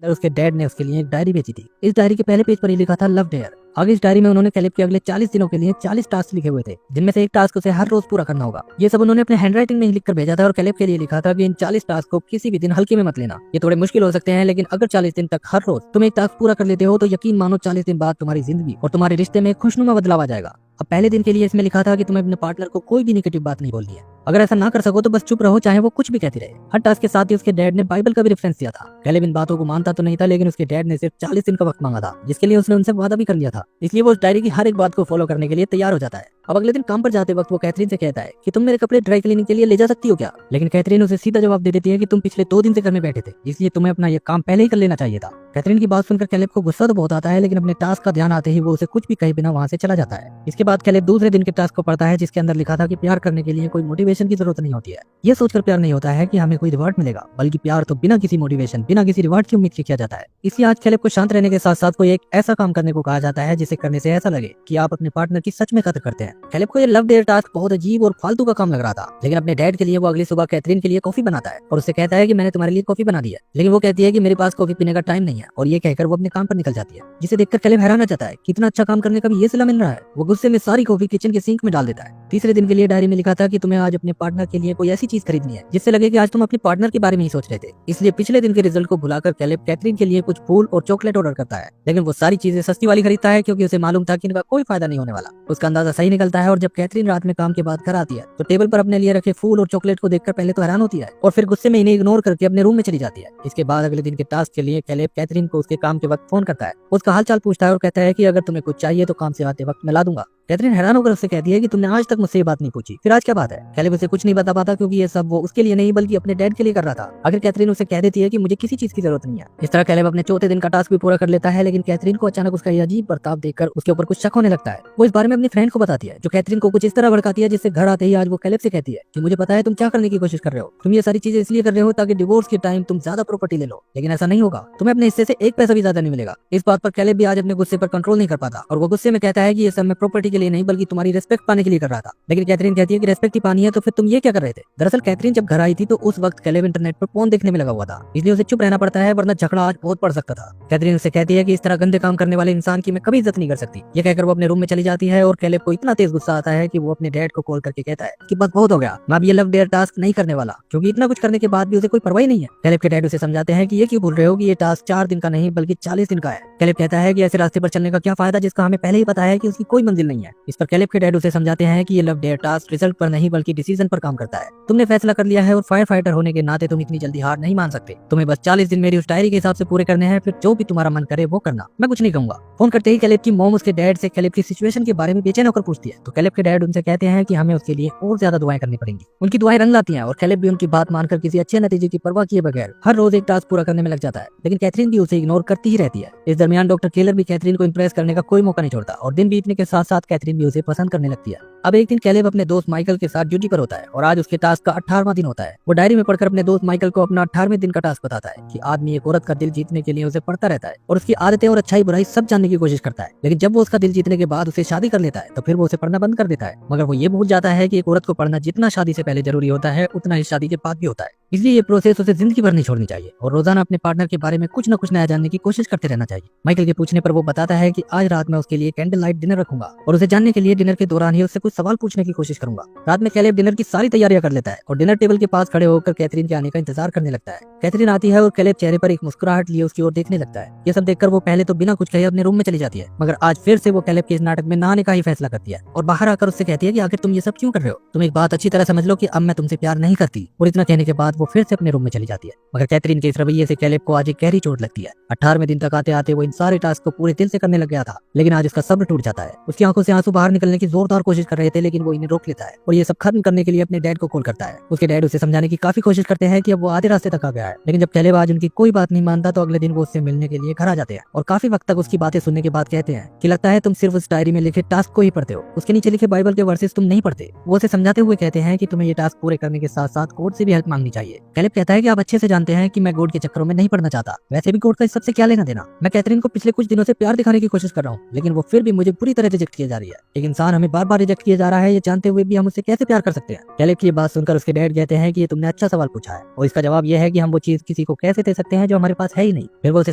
उसके डैड ने उसके लिए एक डायरी भेजी थी। इस डायरी के पहले पेज पर ये लिखा था लव डेयर। आगे इस डायरी में उन्होंने कैलेब के अगले 40 दिनों के लिए 40 टास्क लिखे हुए थे, जिनमें से एक टास्क उसे हर रोज पूरा करना होगा। ये सब उन्होंने अपने हैंडराइटिंग में ही लिखकर भेजा था और कैलेब के लिए लिखा था कि इन 40 टास्क को किसी भी दिन हल्के में मत लेना। ये थोड़े मुश्किल हो सकते हैं, लेकिन अगर 40 दिन तक हर रोज तुम एक टास्क पूरा कर लेते हो तो यकीन मानो 40 दिन बाद तुम्हारी जिंदगी और तुम्हारे रिश्ते में खुशनुमा बदलाव आ जाएगा। अब पहले दिन के लिए इसमें लिखा था कि तुम्हें अपने पार्टनर को कोई भी निगेटिव बात नहीं बोलनी है। अगर ऐसा ना कर सको तो बस चुप रहो, चाहे वो कुछ भी कहती रहे। हर टास्क के साथ ही उसके डैड ने बाइबल का भी रेफरेंस दिया था। कैलेब इन बातों को मानता तो नहीं था, लेकिन उसके डैड ने सिर्फ 40 दिन का वक्त मांगा था, जिसके लिए उसने उनसे वादा भी कर लिया था। इसलिए वो उस डायरी की हर एक बात को फॉलो करने के लिए तैयार हो जाता है। अब अगले दिन काम पर जाते वक्त वो कैथरीन से कहता है कि तुम मेरे कपड़े ड्राई क्लीनिंग के लिए ले जा सकती हो क्या। लेकिन कैथरीन उसे सीधा जवाब दे देती है कि तुम पिछले 2 दिन से घर में बैठे थे, इसलिए तुम्हें अपना ये काम पहले ही कर लेना चाहिए था। कैथरीन की बात सुनकर कैलेब को गुस्सा तो बहुत आता है, लेकिन अपने टास्क का ध्यान आते ही वो उसे कुछ भी कहे बिना वहां से चला जाता है। इसके बाद कैलेब दूसरे दिन के टास्क को पढ़ता है, जिसके अंदर लिखा था कि प्यार करने के लिए कोई मोटिवेशन की जरूरत नहीं होती है। ये सोचकर प्यार नहीं होता है कि हमें कोई रिवॉर्ड मिलेगा, बल्कि प्यार तो बिना किसी मोटिवेशन, बिना किसी रिवॉर्ड की उम्मीद के किया जाता है। इसलिए आज कैलेब को शांत रहने के साथ साथ कोई एक ऐसा काम करने को कहा जाता है जिसे करने से ऐसा लगे कि आप अपने पार्टनर की सच में कदर करते हैं। कैलेब को ये लव डेयर टास्क बहुत अजीब और फालतू का काम लग रहा था, लेकिन अपने डैड के लिए वो अगली सुबह कैथरीन के लिए कॉफी बनाता है और उससे कहता है कि मैंने तुम्हारे लिए कॉफी बना दी है। लेकिन वो कहती है कि मेरे पास कॉफी पीने का टाइम नहीं है, और ये कहकर वो अपने काम पर निकल जाती है, जिसे देखकर कैलेब हैरान हो जाता है कि इतना अच्छा काम करने का भी ये सिला मिल रहा है। वो गुस्से में सारी कॉफी किचन के सिंक में डाल देता है। तीसरे दिन के लिए डायरी में लिखा था कि तुम्हें आज अपने पार्टनर के लिए कोई ऐसी चीज खरीदनी है जिससे लगे कि आज तुम अपने पार्टनर के बारे में ही सोच रहे थे। इसलिए पिछले दिन के रिजल्ट को भुलाकर कैलेब कैथरीन के लिए कुछ फूल और चॉकलेट ऑर्डर करता है, लेकिन वो सारी चीजें सस्ती वाली खरीदता है क्योंकि उसे मालूम था कि इनका कोई फायदा नहीं होने वाला। उसका अंदाजा सही निकलता है और जब कैथरीन रात में काम के बाद घर आती है तो टेबल पर अपने लिए रखे फूल और चॉकलेट को देखकर पहले तो हैरान होती है और फिर गुस्से में इन्हें इग्नोर करके अपने रूम में चली जाती है। इसके बाद अगले दिन के टास्क के लिए कैलेब कैथरीन को उसके काम के वक्त फोन करता है, उसका हालचाल पूछता है और कहता है कि अगर तुम्हें कुछ चाहिए तो काम से आते वक्त मैं ला दूंगा। कैथरीन हैरान होकर उससे कहती है कि तुमने आज तक मुझसे ये बात नहीं पूछी, फिर आज क्या बात है। कैलेब उसे कुछ नहीं बता पाता क्योंकि ये सब वो उसके लिए नहीं बल्कि अपने डैड के लिए कर रहा था। आखिर कैथरीन उसे कह देती है कि मुझे किसी चीज की जरूरत नहीं है। इस तरह कैलेब अपने चौथे दिन का टास्क भी पूरा कर लेता है, लेकिन कैथरीन को अचानक उसका ये अजीब बर्ताव देखकर उसके ऊपर कुछ शक होने लगता है। वो इस बारे में अपनी फ्रेंड को बताती है, जो कैथरीन को कुछ इस तरह भड़काती है जिससे घर आते ही आज वो कैलेब से कहती है कि मुझे पता है तुम क्या करने की कोशिश कर रहे हो, तुम ये सारी चीजें इसलिए कर रहे हो ताकि डिवोर्स के टाइम तुम ज्यादा प्रॉपर्टी ले लो, लेकिन ऐसा नहीं होगा, तुम्हें अपने हिस्से से एक पैसा भी ज्यादा नहीं मिलेगा। इस बात पर कैलेब भी आज अपने गुस्से पर कंट्रोल नहीं कर पाता और वो गुस्से में कहता है कि ये सब मैं प्रॉपर्टी के लिए नहीं बल्कि तुम्हारी रिस्पेक्ट पाने के लिए कर रहा था। लेकिन कैथरीन कहती है कि रिस्पेक्ट ही पानी है तो फिर तुम ये क्या कर रहे थे। दरअसल कैथरीन जब घर आई थी तो उस वक्त कैलेब इंटरनेट पर फोन देखने में लगा हुआ था, इसलिए उसे चुप रहना पड़ता है, वरना झगड़ा आज बहुत पड़ सकता था। कैथरीन उसे कहती है कि इस तरह गंदे काम करने वाले इंसान की मैं कभी इज्जत नहीं कर सकती। ये कहकर वो अपने रूम में चली जाती है और कैलेब को इतना तेज गुस्सा आता है कि वो अपने डैड को कॉल करके कहता है कि बस बहुत हो गया, मैं अब ये लव डेयर टास्क नहीं करने वाला, क्योंकि इतना कुछ करने के बाद भी उसे कोई परवाह नहीं है। कैलेब के डैड उसे समझाते हैं कि ये क्यों बोल रहे हो कि ये टास्क 4 दिन का नहीं बल्कि 40 दिन का है। कैलेब कहता है कि ऐसे रास्ते पर चलने का क्या फायदा जिसका हमें पहले ही पता है कि उसकी कोई मंजिल नहीं है। इस पर कैलेब के डैड उसे समझाते हैं कि ये लव डेयर टास्क रिजल्ट पर नहीं बल्कि डिसीजन पर काम करता है। तुमने फैसला कर लिया है और फायर फाइटर होने के नाते तुम इतनी जल्दी हार नहीं मान सकते। तुम्हें बस 40 दिन मेरी उस डायरी के हिसाब से पूरे करने हैं, फिर जो भी तुम्हारा मन करे वो करना, मैं कुछ नहीं कहूंगा। फोन करते ही कैलेब की मॉम उसके डैड से कैलेब की सिचुएशन के बारे में बेचैन होकर पूछती है, तो कैलेब के डैड उनसे कहते हैं कि हमें उसके लिए और ज्यादा दुआएं करनी पड़ेंगी। उनकी दुआएं रंग लाती हैं और कैलेब भी उनकी बात मानकर किसी अच्छे नतीजे की परवाह किए बगैर हर रोज एक टास्क पूरा करने में लग जाता है, लेकिन कैथरीन भी उसे इग्नोर करती ही रहती है। इस दरमियान डॉक्टर केलर भी कैथरीन को इंप्रेस करने का कोई मौका नहीं छोड़ता और दिन बीतने के साथ साथ कैथरीन भी उसे पसंद करने लगती है। अब एक दिन कैलेब अपने दोस्त माइकल के साथ ड्यूटी पर होता है और आज उसके टास्क का 18वां दिन होता है। वो डायरी में पढ़कर अपने दोस्त माइकल को अपना 18वें दिन का टास्क बताता है कि आदमी एक औरत का दिल जीतने के लिए उसे पढ़ता रहता है और उसकी आदतें और अच्छाई बुराई सब जानने की कोशिश करता है, लेकिन जब वो उसका दिल जीतने के बाद उसे शादी कर लेता है तो फिर वो उसे पढ़ना बंद कर देता है। मगर वो ये भूल जाता है कि एक औरत को पढ़ना जितना शादी से पहले जरूरी होता है उतना ही शादी के बाद भी होता है। इसलिए ये प्रोसेस उसे जिंदगी भर नहीं छोड़नी चाहिए और रोजाना अपने पार्टनर के बारे में कुछ न कुछ नया जानने की कोशिश करते रहना चाहिए। माइकल के पूछने पर वो बताता है कि आज रात मैं उसके लिए कैंडल लाइट डिनर रखूंगा और उसे जानने के लिए डिनर के दौरान ही उससे कुछ सवाल पूछने की कोशिश करूंगा। रात में कैलेब डिनर की सारी तैयारियां कर लेता है और डिनर टेबल के पास खड़े होकर कैथरीन के आने का इंतजार करने लगता है। कैथरीन आती है और कैलेब चेहरे पर एक मुस्कुराहट लिए उसकी ओर देखने लगता है। ये सब देखकर वो पहले तो बिना कुछ कहे अपने रूम में चली जाती है, मगर आज फिर से वो कैलेब के इस नाटक में नहाने का ही फैसला करती है और बाहर आकर उससे कहती है कि आखिर तुम ये सब क्यों कर रहे हो, तुम एक बात अच्छी तरह समझ लो कि अब मैं तुमसे प्यार नहीं करती। और इतना कहने के बाद वो फिर से अपने रूम में चली जाती है, मगर कैथरीन के इस रवैये से कैलेब को आज एक गहरी चोट लगती है। 18वें दिन तक आते आते वो इन सारे टास्क को पूरे दिल से करने लग गया था, लेकिन आज उसका सब्र टूट जाता है। उसकी आंखों से आंसू बाहर निकलने की जोरदार कोशिश कर रहे थे, लेकिन वो इन्हें रोक लेता है और ये सब खत्म करने के लिए अपने डैड को कॉल करता है। उसके डैड उसे समझाने की काफी कोशिश करते हैं कि अब वो आधे रास्ते तक आ गया है, लेकिन जब कैलेब आज उनकी कोई बात नहीं मानता तो अगले दिन वो उससे मिलने के लिए घर आ जाते हैं और काफी वक्त तक उसकी बातें सुनने के बाद कहते हैं कि लगता है तुम सिर्फ उस डायरी में लिखे टास्क को ही पढ़ते हो, उसके नीचे लिखे बाइबल के वर्सेस तुम नहीं पढ़ते। वो उसे समझाते हुए कहते हैं कि तुम्हें ये टास्क पूरे करने के साथ साथ गॉड से भी हेल्प मांगनी चाहिए। कैलेब कहता है कि आप अच्छे से जानते हैं कि मैं गॉड के चक्करों में नहीं पढ़ना चाहता, वैसे भी गॉड का इस सबसे क्या लेना देना। मैं कैथरीन को पिछले कुछ दिनों से प्यार दिखाने की कोशिश कर रहा हूँ, लेकिन वो फिर भी मुझे पूरी तरह रिजेक्ट किया जा रही है। एक इंसान हमें बार बार रिजेक्ट किया जा रहा है ये जानते हुए भी हम उससे कैसे प्यार कर सकते हैं। कैलेब की ये बात सुनकर उसके डैड कहते हैं कि ये तुमने अच्छा सवाल पूछा है और इसका जवाब यह है कि हम वो चीज किसी को कैसे दे सकते हैं जो हमारे पास है ही नहीं। फिर वो उसे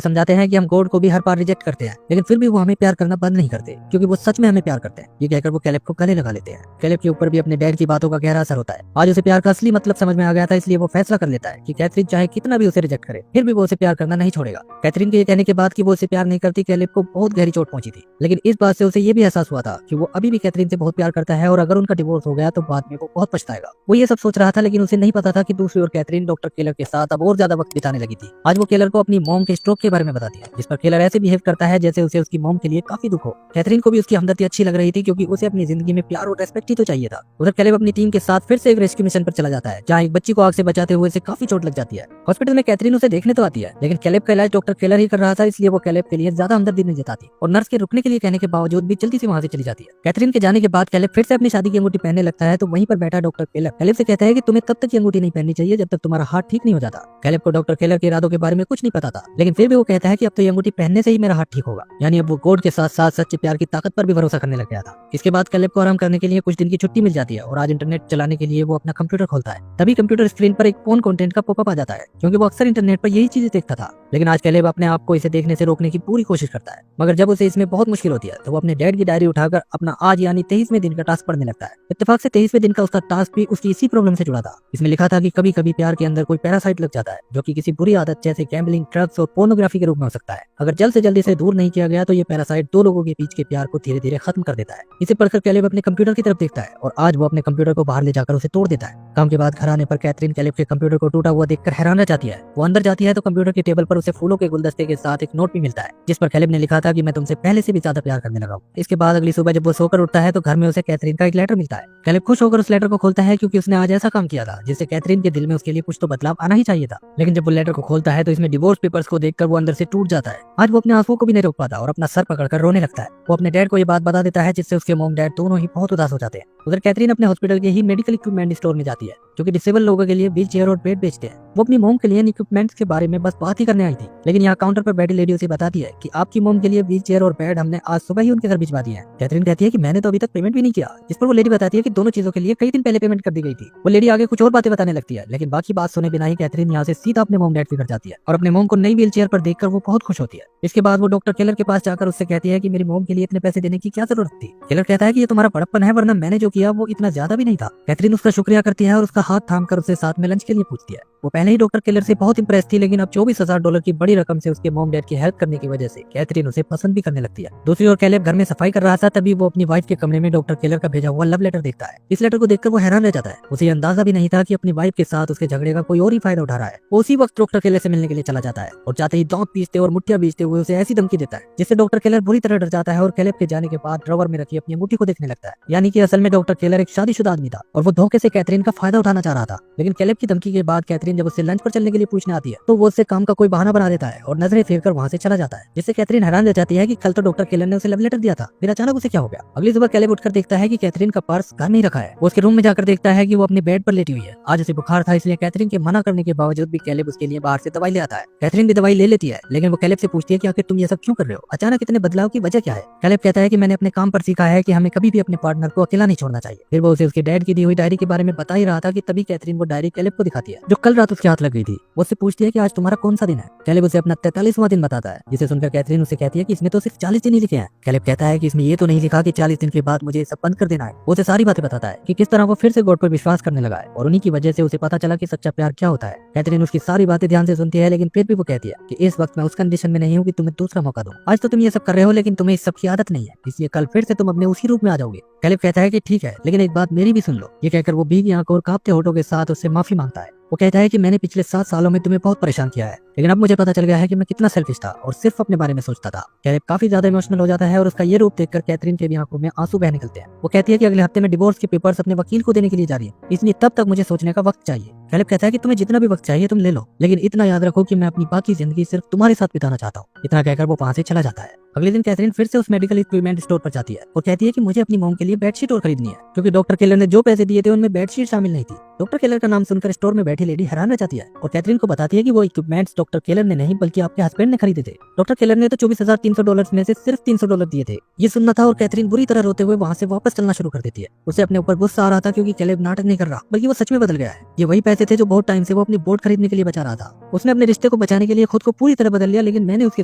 समझाते हैं कि हम गॉड को भी हर बार रिजेक्ट करते हैं लेकिन फिर भी वो हमें प्यार करना बंद नहीं करते क्योंकि वो सच में हमें प्यार करते हैं। ये कहकर वो कैलेब को गले लगा लेते हैं। कैलेब के ऊपर भी अपने डैड की बातों का गहरा असर होता है। आज उसे प्यार का असली मतलब समझ में आ गया था, इसलिए वो फैसला कर लेता है कि कैथरीन चाहे कितना भी उसे रिजेक्ट करे फिर भी वो उसे प्यार करना नहीं छोड़ेगा। कैथरीन के ये कहने के बाद कि वो उसे प्यार नहीं करती कैलेब को बहुत गहरी चोट पहुंची थी, लेकिन इस बात से उसे ये भी एहसास हुआ था कि वो अभी भी कैथरीन से बहुत प्यार करता है और अगर उनका डिवोर्स हो गया तो बाद में वो बहुत पछताएगा। वो ये सब सोच रहा था लेकिन उसे नहीं पता था कि दूसरी ओर कैथरीन डॉक्टर केलर के साथ अब और ज्यादा वक्त बिताने लगी थी। आज वो केलर को अपनी मॉम के स्ट्रोक के बारे में बताती है जिस पर केलर ऐसे बिहेव करता है जैसे उसे उसकी मॉम के लिए काफी दुख हो। कैथरीन को भी उसकी हमदर्दी अच्छी लग रही थी क्योंकि उसे अपनी जिंदगी में प्यार और रेस्पेक्ट ही तो चाहिए था। उधर कैलेब अपनी टीम के साथ फिर से एक रेस्क्यू मिशन पर चला जाता है जहाँ एक बच्ची को आग से बचाते हुए उसे काफी चोट लग जाती है। हॉस्पिटल में कैथरीन उसे देखने तो आती है लेकिन कैलेब का इलाज डॉक्टर केलर ही कर रहा था, इसलिए वो कैलेब के लिए ज्यादा हमदर्दी नहीं जताती और नर्स के रुकने के लिए कहने के बावजूद भी जल्दी से वहां से चली जाती है। कैथरीन के जाने के बाद कैलेब फिर से अपनी शादी की अंगूठी पहनने लगता है तो वहीं पर बैठा डॉक्टर केलर कैलेब से कहता है कि तुम्हें तब तक ये अंगूठी नहीं पहननी चाहिए जब तक तुम्हारा हार्ट ठीक नहीं हो जाता। कैलेब को डॉक्टर केलर के इरादों के बारे में कुछ नहीं पता था लेकिन फिर भी वो कहता है कि अब तो ये अंगूठी पहनने से ही मेरा हार्ट ठीक होगा। यानी अब वो गॉड के साथ साथ सच्चे प्यार की ताकत पर भी भरोसा करने लग गया था। इसके बाद कैलेब को आराम करने के लिए कुछ दिन की छुट्टी मिल जाती है और आज इंटरनेट चलाने के लिए वो अपना कंप्यूटर खोलता है। तभी कंप्यूटर स्क्रीन पर एक फोन कंटेंट का पॉपअप आ जाता है क्योंकि वो अक्सर इंटरनेट पर यही चीजें देखता था। लेकिन आज कैलेब अपने आप को इसे देखने से रोकने की पूरी कोशिश करता है, मगर जब उसे इसमें बहुत मुश्किल होती है तो वो अपने डैड की डायरी उठाकर अपना आज यानी 23वें दिन का टास्क पढ़ने लगता है। इत्तेफाक से 23वें दिन का उसका टास्क भी उसकी इसी प्रॉब्लम से जुड़ा था। इसमें लिखा था कि कभी कभी प्यार के अंदर कोई पैरासाइट लग जाता है जो कि किसी बुरी आदत जैसे गैम्बलिंग, ड्रग्स और पोर्नोग्राफी के रूप में हो सकता है। अगर जल्द से जल्द इसे दूर नहीं किया गया तो ये पैरासाइट दो लोगों के बीच के प्यार को धीरे धीरे खत्म कर देता है। इसे पढ़कर कैलेब अपने कंप्यूटर की तरफ देखता है और आज वो अपने कंप्यूटर को बाहर ले जाकर उसे तोड़ देता है। काम के बाद घर आने पर कैथरीन कैलेब के कंप्यूटर को टूटा हुआ देखकर हैरान रह जाती है। वो अंदर जाती है तो कंप्यूटर की टेबल पर उसे फूलों के गुलदस्ते के साथ एक नोट भी मिलता है जिस पर कैलेब ने लिखा था कि मैं तुमसे पहले से भी ज्यादा प्यार करने लगा हूँ। इसके बाद अगली सुबह जब वो सोकर उठता है तो घर में उसे कैथरीन का एक लेटर मिलता है। कैलेब खुश होकर उस लेटर को खोलता है क्योंकि उसने आज ऐसा काम किया था जिससे कैथरीन के दिल में उसके लिए कुछ तो बदलाव आना ही चाहिए था। लेकिन जब वो लेटर को खोलता है तो इसमें डिवोर्स पेपर्स को देखकर वो अंदर से टूट जाता है। आज वो अपने आंसुओं को भी नहीं रोक पाता और अपना सर पकड़कर रोने लगता है। वो अपने डैड को ये बात बता देता है जिससे उसके मॉम डैड दोनों ही बहुत उदास हो जाते हैं। उधर कैथरीन अपने हॉस्पिटल के ही मेडिकल इक्विपमेंट स्टोर में जाती है जो कि डिसेबल लोगों के लिए व्हील चेयर और बेड बेचते हैं। वो अपनी मोम के लिए इक्विपमेंट्स के बारे में बस बात ही करने आई थी, लेकिन यहाँ काउंटर पर बैठी लेडी उसे बताती है कि आपकी मोम के लिए व्हील चेयर और बेड हमने आज सुबह ही उनके घर भिजवा दिए हैं। कैथरीन कहती है कि मैंने तो अभी तक पेमेंट भी नहीं किया, जिस पर वो लेडी बताती है कि दोनों चीजों के लिए कई दिन पहले पेमेंट कर दी गई थी। वो लेडी आगे कुछ और बातें बताने लगती है लेकिन बाकी बात सुने बिना ही कैथरीन यहाँ से सीधा अपने मोम डैड के घर जाती है और अपने मोम को नई व्हील चेयर पर देखकर वो बहुत खुश होती है। इसके बाद वो डॉक्टर केलर के पास जाकर उससे कहती है कि मेरी मोम के लिए इतने पैसे देने की क्या जरूरत थी। केलर कहता है कि ये तुम्हारा बड़प्पन है, वरना मैंने जो किया वो इतना ज्यादा भी नहीं था। कैथरीन उसका शुक्रिया करती है और उसका हाथ थामकर उसे साथ में लंच के लिए पूछती है। वो पहले ही डॉक्टर केलर से बहुत इंप्रेस थी लेकिन अब $24,000 की बड़ी रकम से उसके मॉम डैड की हेल्प करने की वजह से कैथरीन उसे पसंद भी करने लगती है। दूसरी ओर कैलेब घर में सफाई कर रहा था, तभी वो अपनी वाइफ के कमरे में डॉक्टर केलर का भेजा हुआ लव लेटर देखता है। इस लेटर को देखकर वो हैरान रह जाता है। उसे अंदाजा भी नहीं था कि अपनी वाइफ के साथ उसके झगड़े का कोई और ही फायदा उठा रहा है। वो उसी वक्त डॉक्टर केलर से मिलने के लिए चला जाता है और जाते ही दांत पीसते और मुठ्ठियां बीचते हुए उसे ऐसी धमकी देता है जिससे डॉक्टर केलर बुरी तरह डर जाता है और कैलेब के जाने के बाद ड्रॉवर में रखी अपनी अंगूठी को देखने लगता है। यानी कि असल में डॉक्टर केलर एक शादीशुदा आदमी था और वो धोखे से कैथरीन का फायदा उठाना चाह रहा था। लेकिन कैलेब की धमकी के बाद कैथरीन जब उससे लंच पर चलने के लिए पूछने आती है तो वो उससे काम का कोई बहाना बना देता है और नजरें फेर कर वहाँ से चला जाता है, जिससे कैथरीन हैरान रह जाती है कि कल तो डॉक्टर केलर ने उसे लव लेटर दिया था, फिर अचानक उसे क्या हो गया। अगली सुबह कैलेब उठकर देखता है कि कैथरीन का पर्स घर में ही रखा है। वो उसके रूम में जाकर देखता है कि वो अपने बेड पर लेटी हुई है। आज उसे बुखार था, इसलिए कैथरीन के मना करने के बावजूद भी कैलेब उसके लिए बाहर से दवाई ले आता है। कैथरीन भी दवाई ले लेती है लेकिन वो कैलेब से पूछती है कि आखिर तुम ये सब क्यों कर रहे हो, अचानक इतने बदलाव की वजह क्या है। कैलेब कहता है कि मैंने अपने काम पर सीखा है कि हमें कभी भी अपने पार्टनर को अकेला नहीं छोड़ना चाहिए। फिर वो उसे उसके डैड की दी हुई डायरी के बारे में बता ही रहा था कि तभी कैथरीन वो डायरी कैलेब को दिखाती है जो कल रात उसके हाथ लग गई थी। वो उससे पूछती है कि आज तुम्हारा कौन सा दिन है। कैलेब उसे अपना 43वां दिन बताता है, जिसे सुनकर कैथरीन उसे कहती है कि इसमें तो सिर्फ 40 दिन ही लिखे हैं। कैलेब कहता है कि इसमें ये तो नहीं लिखा कि 40 दिन के बाद मुझे सब बंद कर देना है। वो उसे सारी बातें बताता है कि किस तरह वो फिर से गॉड पर विश्वास करने लगा है और उन्हीं की वजह से उसे पता चला कि सच्चा प्यार क्या होता है। कैथरीन उसकी सारी बातें ध्यान से सुनती है लेकिन फिर भी वो कहती है कि इस वक्त मैं उस कंडीशन में नहीं हूँ कि तुम्हें दूसरा मौका दूं। आज तो तुम ये सब कर रहे हो लेकिन तुम्हें इस सब की आदत नहीं है, इसलिए कल फिर से तुम अपने उसी रूप में आ जाओगे। कैलेब कहता है कि ठीक है, लेकिन एक बात मेरी भी सुन लो। ये कहकर वो भीगी आंखों और कांपते होठों के साथ उससे माफी मांगता है। वो कहता है कि मैंने पिछले 7 सालों में तुम्हें बहुत परेशान किया है, लेकिन अब मुझे पता चल गया है कि मैं कितना सेल्फिश था और सिर्फ अपने बारे में सोचता था। कैलेब काफी ज्यादा इमोशनल हो जाता है और उसका ये रूप देखकर कैथरीन के भी आंखों में आंसू बह निकलते हैं। वो कहती है कि अगले हफ्ते में डिवोर्स के पेपर्स अपने वकील को देने के लिए जा रही है, इसलिए तब तक मुझे सोचने का वक्त चाहिए। कैलेब कहता है कि तुम्हें जितना भी वक्त चाहिए तुम ले लो, लेकिन इतना याद रखो कि मैं अपनी बाकी जिंदगी सिर्फ तुम्हारे साथ बिताना चाहता हूँ। इतना कहकर वो वहाँ से चला जाता है। अगले दिन कैथरीन फिर से उस मेडिकल इक्विपमेंट स्टोर पर जाती है और कहती है कि मुझे अपनी मॉम के लिए बेडशीट और खरीदनी है, क्योंकि डॉक्टर केलर ने जो पैसे दिए थे उनमें बेडशीट शामिल नहीं थी। डॉक्टर केलर का नाम सुनकर स्टोर में बैठी लेडी हैरान रह जाती है और कैथरीन को बताती है कि वो इक्विपमेंट्स डॉक्टर केलर ने नहीं बल्कि आपके हस्बैंड ने खरीदे थे। डॉक्टर केलर ने तो $24,300 में से सिर्फ $300 दिए थे। ये सुनना था और कैथरीन बुरी तरह रोते हुए वहाँ से वापस चलना शुरू कर देती है। उसे अपने ऊपर गुस्सा आ रहा था क्योंकि कैलेब नाटक नहीं कर रहा बल्कि वो सच में बदल गया है। ये वही पैसे थे जो बहुत टाइम से वो अपनी बोट खरीदने के लिए बचा रहा था। उसने अपने रिश्ते को बचाने के लिए खुद को पूरी तरह बदल लिया, लेकिन मैंने उसके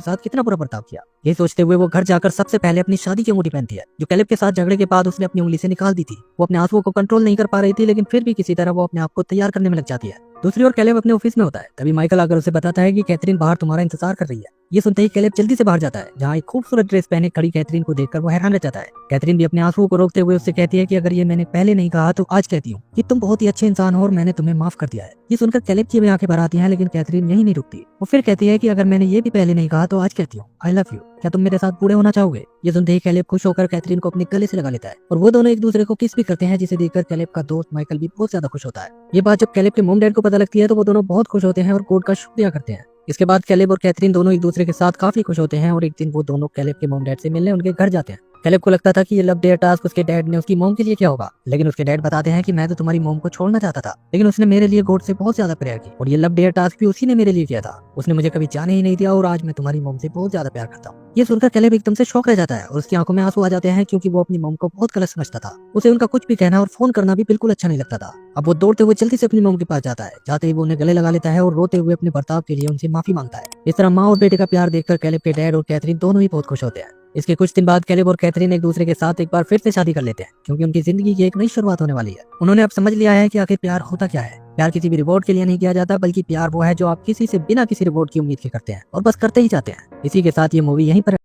साथ कितना बुरा बर्ताव किया। ये सोचते हुए वो घर जाकर सबसे पहले अपनी शादी की अंगूठी पहनती है, जो कैलेब के साथ झगड़े के बाद उसने अपनी उंगली से निकाल दी थी। वो अपने आंसुओं को कंट्रोल नहीं कर पा रही थी, लेकिन फिर भी किसी तरह वो अपने आप को तैयार करने में लग जाती है। दूसरी ओर कैलेब अपने ऑफिस में होता है। तभी माइकल आकर उसे बताता है कि कैथरीन बाहर तुम्हारा इंतजार कर रही है। ये सुनते ही कैलेब जल्दी से बाहर जाता है, जहाँ एक खूबसूरत ड्रेस पहने खड़ी कैथरीन को देखकर वो हैरान रह जाता है। कैथरीन भी अपने आंसुओं को रोकते हुए उससे कहती है कि अगर ये मैंने पहले नहीं कहा तो आज कहती हूँ कि तुम बहुत ही अच्छे इंसान हो और मैंने तुम्हें माफ कर दिया है। ये सुनकर कैलेब की आंखें भर आती हैं, लेकिन कैथरीन यही नहीं रुकती। वो फिर कहती है कि अगर मैंने ये भी पहले नहीं कहा तो आज कहती हूँ आई लव यू, क्या तुम मेरे साथ बूढ़े होना चाहोगे। ये सुनते ही कैलेब खुश होकर कैथरीन को अपने गले से लगा लेता है और वो दोनों एक दूसरे को किस भी करते हैं, जिसे देखकर कैलेब का दोस्त माइकल भी बहुत ज्यादा खुश होता है। ये बात जब कैलेब के मॉम डैड को पता लगती है तो वो दोनों बहुत खुश होते हैं और गॉड का शुक्रिया करते हैं। इसके बाद कैलेब और कैथरीन दोनों एक दूसरे के साथ काफी खुश होते हैं और एक दिन वो दोनों कैलेब के मॉम डैड से मिलने उनके घर जाते हैं। कैलेब को लगता था कि ये लव डेयर टास्क उसके डैड ने उसकी मॉम के लिए किया होगा, लेकिन उसके डैड बताते हैं कि मैं तो तुम्हारी मॉम को छोड़ना चाहता था, लेकिन उसने मेरे लिए गॉड से बहुत ज्यादा प्रेयर की और ये लव डेयर टास्क भी उसी ने मेरे लिए किया था। उसने मुझे कभी जाने ही नहीं दिया और आज मैं तुम्हारी मॉम से बहुत ज्यादा प्यार करता हूँ। ये सुनकर कैलेब एकदम से शॉक रह जाता है और उसकी आंखों में आंसू आ जाते हैं, क्योंकि वो अपनी मॉम को बहुत गलत समझता था। उसे उनका कुछ भी कहना और फोन करना भी बिल्कुल अच्छा नहीं लगता था। अब वो दौड़ते हुए जल्दी से अपनी मॉम के पास जाता है। जाते ही वो उन्हें गले लगा लेता है और रोते हुए अपने बर्ताव के लिए उनसे माफी मांगता है। इस तरह माँ और बेटे का प्यार देखकर कैलेब के डैड और कैथरीन दोनों ही बहुत खुश होते हैं। इसके कुछ दिन बाद कैलेब और कैथरीन एक दूसरे के साथ एक बार फिर से शादी कर लेते हैं, क्योंकि उनकी जिंदगी की एक नई शुरुआत होने वाली है। उन्होंने अब समझ लिया है कि आखिर प्यार होता क्या है। प्यार किसी भी रिवॉर्ड के लिए नहीं किया जाता, बल्कि प्यार वो है जो आप किसी से बिना किसी रिवॉर्ड की उम्मीद के करते हैं और बस करते ही जाते हैं। इसी के साथ ये मूवी यहीं पर